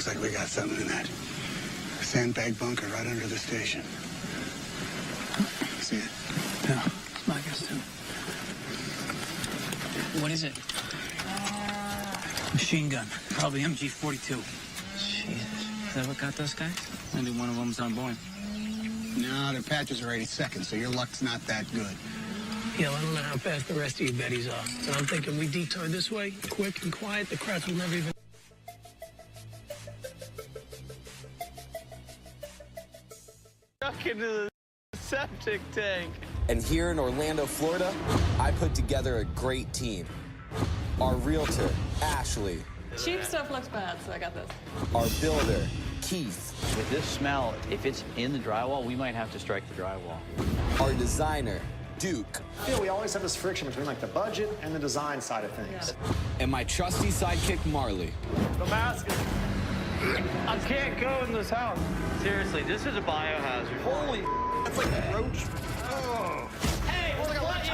looks like we got something in that sandbag bunker right under the station. See it? Yeah, it's my guess too. What is it? Machine gun, probably MG-42. Jesus. Is that what got those guys? Maybe one of them's on point. No, their patches are 82nd, so your luck's not that good. Yeah, well, I don't know how fast the rest of you betties are. But I'm thinking we detour this way, quick and quiet, the crowds will never even... Stuck into the septic tank. And here in Orlando, Florida, I put together a great team. Our realtor, Ashley. Cheap stuff looks bad, so I got this. Our builder, Keith. With this smell, if it's in the drywall, we might have to strike the drywall. Our designer, Duke. You know, we always have this friction between like the budget and the design side of things. Yeah. And my trusty sidekick, Marley. The mask is... I can't go in this house. Seriously, this is a biohazard. Holy that's like a roach. Oh. Hey, we're gonna let you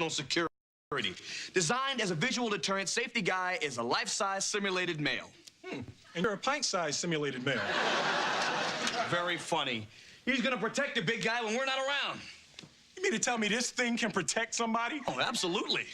security. Designed as a visual deterrent, Safety Guy is a life-size simulated male. And you're a pint-sized simulated male. Very funny. He's gonna protect the big guy when we're not around. You mean to tell me this thing can protect somebody? Oh, absolutely.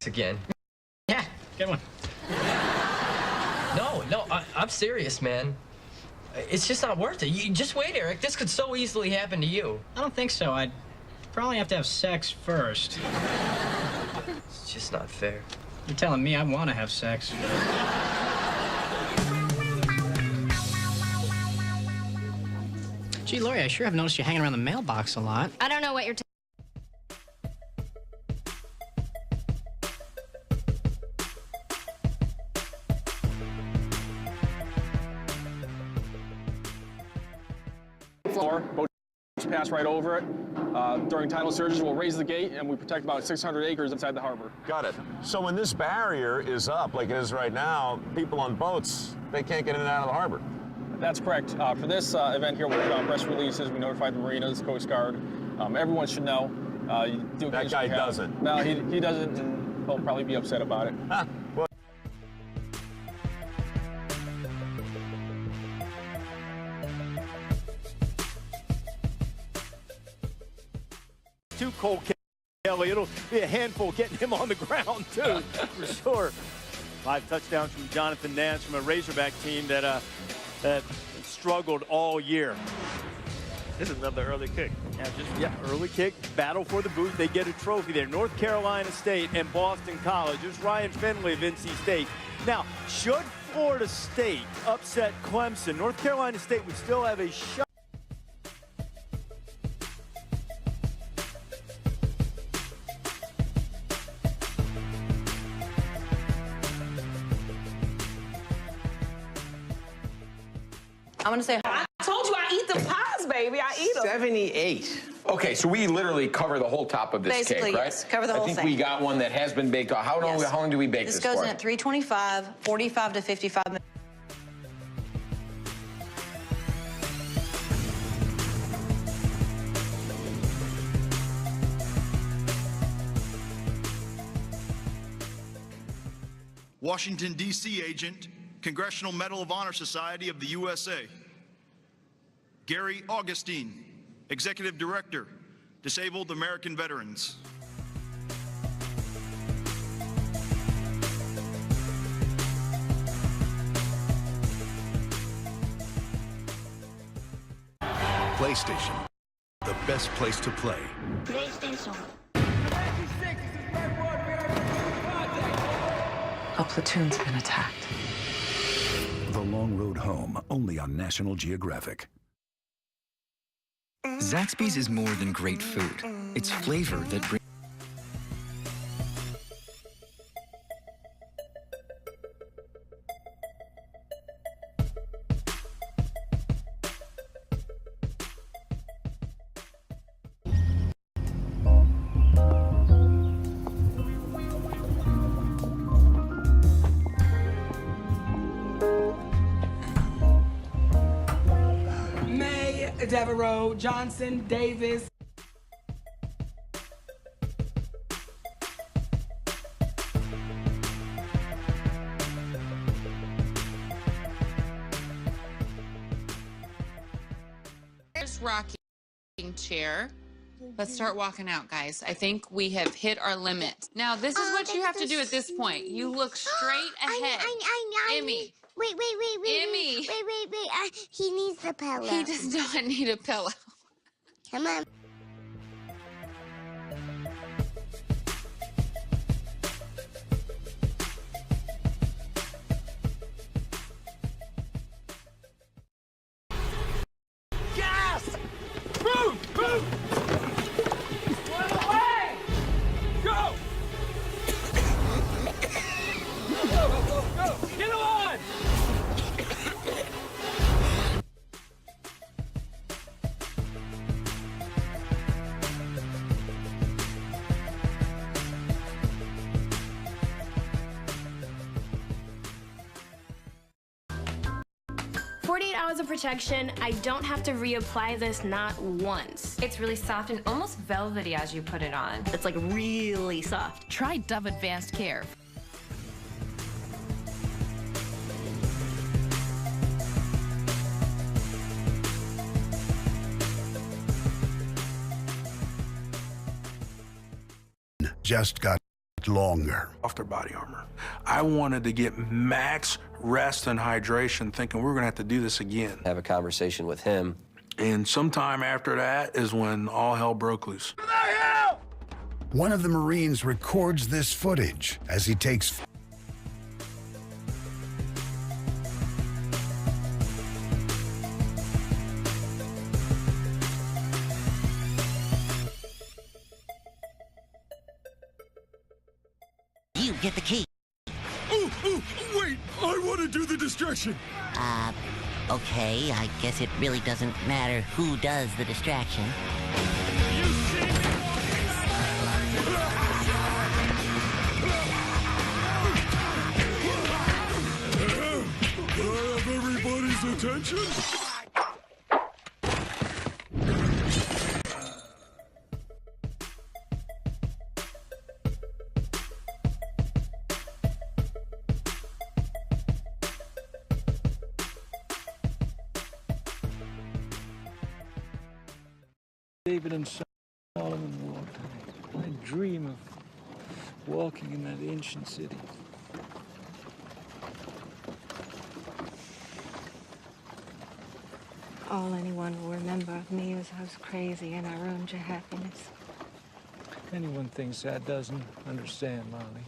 Again. Yeah, good one. No, I'm serious, man. It's just not worth it. You just wait, Eric. This could so easily happen to you. I don't think so. I'd probably have to have sex first. It's just not fair. You're telling me I want to have sex. Gee, Lori, I sure have noticed you hanging around the mailbox a lot. I don't know what you're Floor, boats pass right over it. During tidal surges, we'll raise the gate, and we protect about 600 acres inside the harbor. Got it. So when this barrier is up, like it is right now, people on boats, they can't get in and out of the harbor. That's correct. For this event here, we put out press releases. We notified the marinas, Coast Guard. Everyone should know. That guy doesn't. No, he doesn't, and he'll probably be upset about it. Well, Too cold, Kelly. It'll be a handful getting him on the ground, too, for sure. 5 touchdowns from Jonathan Nance from a Razorback team that struggled all year. This is another early kick. Yeah, early kick, battle for the boot. They get a trophy there. North Carolina State and Boston College. There's Ryan Finley of NC State. Now, should Florida State upset Clemson, North Carolina State would still have a shot. I'm gonna say I told you I eat the pies, baby. I eat them. 78. Okay, so we literally cover the whole top of this Basically, cake, right? yes. Cover the whole I think thing. we got one that has been baked. How long do we bake this This goes for? in at 325, 45 to 55 minutes. Washington, D.C. agent, Congressional Medal of Honor Society of the USA. Gary Augustine, Executive Director, Disabled American Veterans. PlayStation, the best place to play. PlayStation. A platoon's been attacked. The Long Road Home, only on National Geographic. Zaxby's is more than great food. It's flavor that brings... Devereaux, Johnson, Davis. There's rocking chair. Let's start walking out, guys. I think we have hit our limit. Now, this is what you have to do at this point. You look straight ahead. Emmy. Wait. Emmy. Wait. He needs a pillow. He does not need a pillow. Come on. Gas! Move! Run away! Go! Go! Get him on! 48 hours of protection. I don't have to reapply this not once. It's really soft and almost velvety as you put it on. It's like really soft. Try Dove Advanced Care. Just got longer. After body armor. I wanted to get max rest and hydration, thinking we were gonna have to do this again. Have a conversation with him. And sometime after that is when all hell broke loose. One of the Marines records this footage as he takes You get the key. Wait! I want to do the distraction! Okay, I guess it really doesn't matter who does the distraction. Can I have everybody's attention? David and Solomon walked. I dream of walking in that ancient city. All anyone will remember of me is I was crazy and I ruined your happiness. Anyone thinks that doesn't understand, Molly.